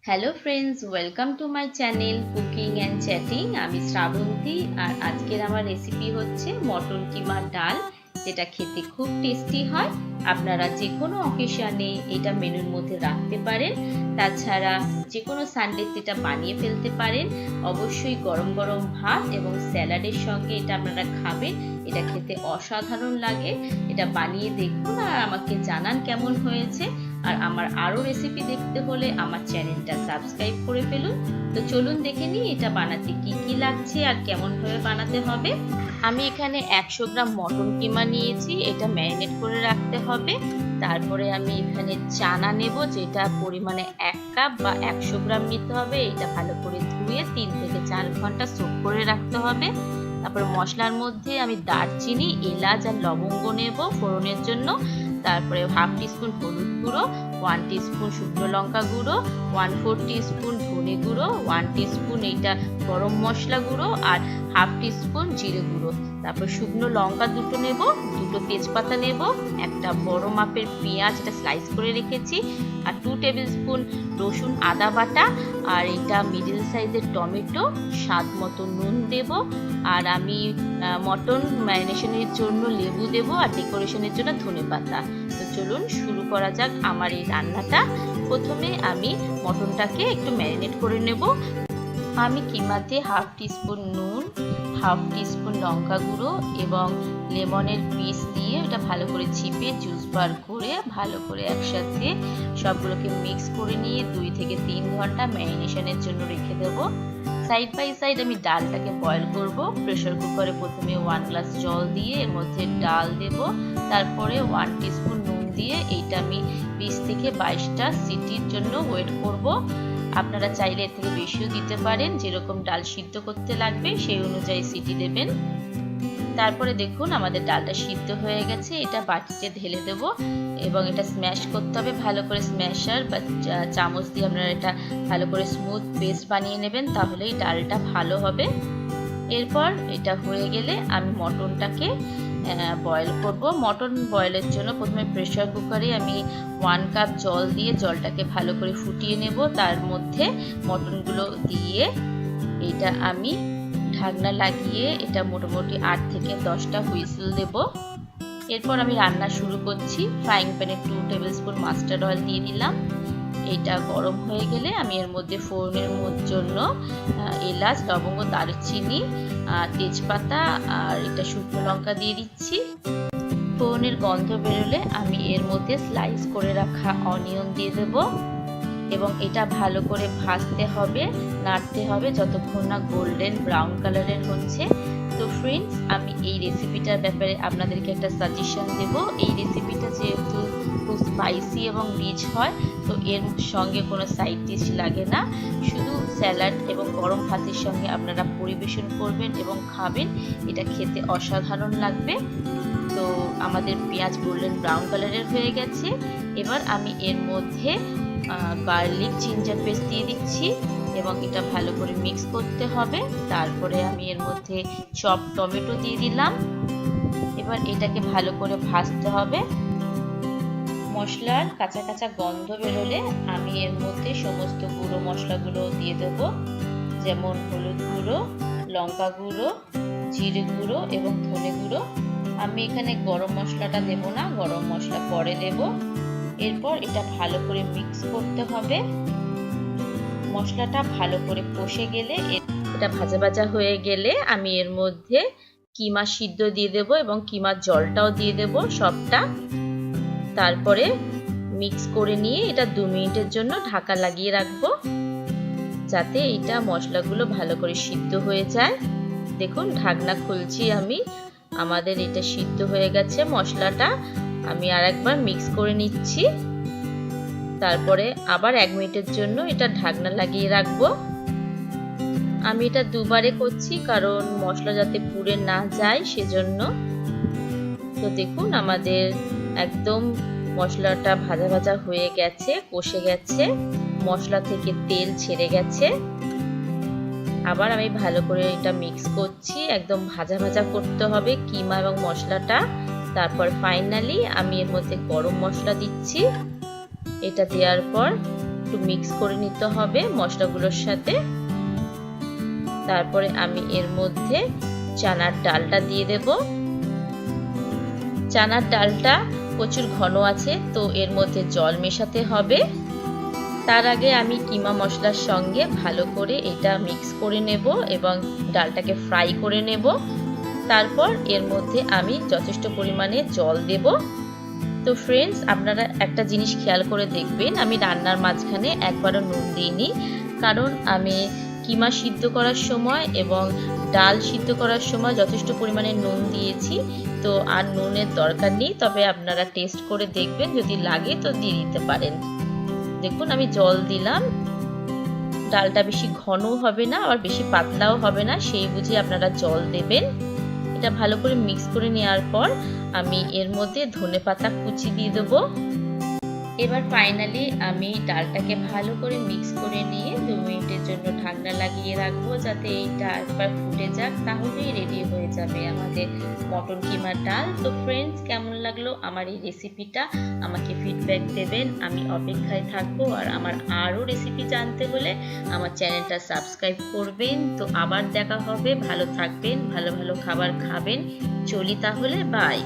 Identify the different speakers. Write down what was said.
Speaker 1: Hello friends, welcome to my channel cooking and chatting. আমি শ্রাবন্তী আর আজকের আমার রেসিপি হচ্ছে মটন কিমা ডাল, যেটা খেতে খুব টেস্টি হয়। আপনারা যে কোনো অকেশনে এটা মেনুর মধ্যে রাখতে পারেন, তাছাড়া যে কোনো সানডেতে এটা বানিয়ে ফেলতে পারেন। অবশ্যই গরম গরম ভাত এবং স্যালাডের সঙ্গে এটা আপনারা খাবেন, এটা খেতে অসাধারণ লাগে। এটা বানিয়ে দেখুন আর আমাকে জানান কেমন হয়েছে। আর আমার আরো রেসিপি দেখতে হলে আমার চ্যানেলটা সাবস্ক্রাইব করে ফেলুন। তো চলুন দেখে নিই এটা বানাতে কি কি লাগছে আর কেমন ভাবে বানাতে হবে। আমি এখানে 100 গ্রাম মটন কিমা নিয়েছি, এটা ম্যারিনেট করে রাখতে হবে। তারপরে আমি এখানে চানা নেব, যেটা পরিমাণে 1 কাপ বা 100 গ্রাম নিতে হবে। এটা ভালো করে ধুয়ে 3 থেকে 4 ঘন্টা সোক করে রাখতে হবে। তারপর মশলার মধ্যে আমি দারচিনি, এলাচ আর লবঙ্গ নেব ফোড়নের জন্য। তারপরে হাফ টিস্পুন হলুদ গুঁড়ো, 1 টিস্পুন শুকনো লঙ্কা গুঁড়ো, 1/4 টিস্পুন ধনে গুঁড়ো, 1 টিস্পুন এইটা গরম মশলা গুঁড়ো আর হাফ টিস্পুন জিরে গুঁড়ো। তারপর শুকনো লঙ্কা দুটো নেব, দুটো তেজপাতা নেব, একটা বড় মাপের পেঁয়াজ এটা স্লাইস করে রেখেছি, আর 2 টেবিল স্পুন রসুন আদা বাটা, আর এটা মিডিল সাইজের টমেটো, স্বাদ মতো নুন দেব, আর আমি মটন ম্যারিনেশনের জন্য লেবু দেব, আর ডেকোরেশনের জন্য ধনেপাতা। তো চলুন শুরু করা যাক আমার এই রান্নাটা। প্রথমে আমি মটনটাকে একটু ম্যারিনেট করে নেব। আমি কিমাতে হাফ টিস্পুন নুন, হাফ টিস্পুন লঙ্কা গুঁড়ো এবং লেমনের পিস দিয়ে ওটা ভালো করে চিপে জুস বার করে ভালো করে একসাথে সবগুলোকে মিক্স করে নিয়ে 2 থেকে 3 ঘন্টা ম্যারিনেশনের জন্য রেখে দেব। সাইড বাই সাইড আমি ডালটাকে বয়েল করব। প্রেসার কুকারে প্রথমে 1 গ্লাস জল দিয়ে এর মধ্যে ডাল দেব, তারপরে 1 টিস্পুন নুন দিয়ে এইটা আমি 20 থেকে 22টা সিটির জন্য ওয়েট করব। আপনারা চাইলে এর থেকে বেশিও দিতে পারেন, যেরকম ডাল সিদ্ধ করতে লাগবে সেই অনুযায়ী সিটি দেবেন। তারপরে দেখুন আমাদের ডালটা সিদ্ধ হয়ে গেছে, এটা বাটিতে ঢেলে দেব এবং এটা স্ম্যাশ করতে হবে ভালো করে। স্ম্যাশার বা চামচ দিয়ে আপনারা এটা ভালো করে স্মুথ পেস্ট বানিয়ে নেবেন, তাহলেই ডালটা ভালো হবে। এরপর এটা হয়ে গেলে আমি মটনটাকে বয়েল করব। মটন বয়েলের জন্য প্রথমে প্রেসার কুকারে আমি 1 কাপ জল দিয়ে জলটাকে ভালো করে ফুটিয়ে নেব। তার মধ্যে মটনগুলো দিয়ে এটা আমি ঢাকনা লাগিয়ে এটা মোটামুটি 8 থেকে 10টা হুইসেল দেব। এরপর আমি রান্না শুরু করছি। ফ্রাইং প্যানে 2 টেবিল স্পুন মাস্টার্ড অয়েল দিয়ে দিলাম। এটা গরম হয়ে গেলে আমি এর মধ্যে ফোড়নের জন্য এলাচ, লবঙ্গ, দারচিনি, তেজপাতা আর এটা শুকনো লঙ্কা দিয়ে দিচ্ছি। ফোড়নের গন্ধ বেরোলে আমি এর মধ্যে স্লাইস করে রাখা অনিয়ন দিয়ে দেব এবং এটা ভালো করে ভাজতে হবে, নাড়তে হবে যতক্ষণ না গোল্ডেন ব্রাউন কালারের হচ্ছে। তো ফ্রেন্ডস, আমি এই রেসিপিটার ব্যাপারে আপনাদেরকে একটা সাজেশন দেব। এই রেসিপিটা যেহেতু খুব স্পাইসি এবং রিচ হয়, তো এর সঙ্গে কোনো সাইড ডিশ লাগে না, শুধু স্যালাড এবং গরম ভাতের সঙ্গে আপনারা পরিবেশন করবেন এবং খাবেন, এটা খেতে অসাধারণ লাগবে। তো আমাদের পেঁয়াজ গোল্ডেন ব্রাউন কালারের হয়ে গেছে। এবার আমি এর মধ্যে গার্লিক জিঞ্জার পেস্ট দিয়ে দিচ্ছি এবং এটা ভালো করে মিক্স করতে হবে। তারপরে আমি এর মধ্যে চপ টমেটো দিয়ে দিলাম। এবার এটাকে ভালো করে ভাজতে হবে। মশলার কাঁচা কাঁচা গন্ধ বেরোলে আমি এর মধ্যে সমস্ত গুঁড়ো মশলাগুলো দিয়ে দেব, যেমন হলুদ গুঁড়ো, লঙ্কা গুঁড়ো, জিরে গুঁড়ো এবং ধনে গুঁড়ো। আমি এখানে গরম মশলাটা দেব না, গরম মশলা পরে দেব। এরপর এটা ভালো করে মিক্স করতে হবে। মশলাটা ভালো করে কষে গেলে, এটা ভাজা ভাজা হয়ে গেলে আমি এর মধ্যে কিমা সিদ্ধ দিয়ে দেব এবং কিমার জলটাও দিয়ে দেব সবটা। তারপরে মিক্স করে নিয়ে এটা 2 মিনিটের জন্য ঢাকা লাগিয়ে রাখবো, যাতে এটা মশলাগুলো ভালো করে সিদ্ধ হয়ে যায়। দেখুন ঢাকনা খুলছি আমি, আমাদের এটা সিদ্ধ হয়ে গেছে মশলাটা। আমি আরেকবার মিক্স করে নিচ্ছি, তারপরে আবার 1 মিনিটের জন্য এটা ঢাকনা লাগিয়ে রাখবো। আমি এটা দুবারে করছি কারণ মশলা যাতে পুড়ে না যায় সেজন্য। তো দেখুন আমাদের একদম মশলাটা ভাজা ভাজা হয়ে গেছে, কষে গেছে, মশলা থেকে তেল ছেড়ে গেছে। আবার আমি ভালো করে এটা মিক্স করছি, একদম ভাজা ভাজা করতে হবে কিমা এবং মশলাটা। তারপর ফাইনালি আমি এর মধ্যে গরম মশলা দিচ্ছি। এটা দেওয়ার পর একটু মিক্স করে নিতে হবে মশলাগুলোর সাথে। তারপরে আমি এর মধ্যে চানার ডালটা দিয়ে দেব। চানার ডালটা প্রচুর ঘন আছে, তো এর মধ্যে জল মেশাতে হবে। তার আগে আমি কিমা মশলার সঙ্গে ভালো করে এটা মিক্স করে নেব এবং ডালটাকে ফ্রাই করে নেব। তারপর এর মধ্যে আমি যথেষ্ট পরিমাণে জল দেব। তো ফ্রেন্ডস, আপনারা একটা জিনিস খেয়াল করে দেখবেন, আমি রান্নার মাঝখানে একবারও নুন দিইনি, কারণ আমি কিমা সিদ্ধ করার সময় এবং ডাল সিদ্ধ করার সময় যথেষ্ট পরিমাণে নুন দিয়েছি, তো আর নুনের দরকার নেই। তবে আপনারা টেস্ট করে দেখবেন, যদি লাগে তো দিয়ে দিতে পারেন। দেখুন আমি জল দিলাম, ডালটা বেশি ঘনও হবে না আর বেশি পাতলাও হবে না, সেই বুঝে আপনারা জল দেবেন। এটা ভালো করে মিক্স করে নেওয়ার পর আমি এর মধ্যে ধনেপাতা কুচি দিয়ে দেবো। এবার ফাইনালি আমি ডালটাকে ভালো করে মিক্স করে নিয়ে 2 মিনিটের জন্য ঢাকনা লাগিয়ে রাখবো, যাতে এইটা একবার ফুটে যাক, তাহলেই রেডি হয়ে যাবে আমাদের মটন কিমা ডাল। তো ফ্রেন্ডস, কেমন লাগলো আমার এই রেসিপিটা আমাকে ফিডব্যাক দেবেন, আমি অপেক্ষায় থাকবো। আর আমার আরও রেসিপি জানতে হলে আমার চ্যানেলটা সাবস্ক্রাইব করবেন। তো আবার দেখা হবে, ভালো থাকবেন, ভালো ভালো খাবার খাবেন। চলি তাহলে, বাই।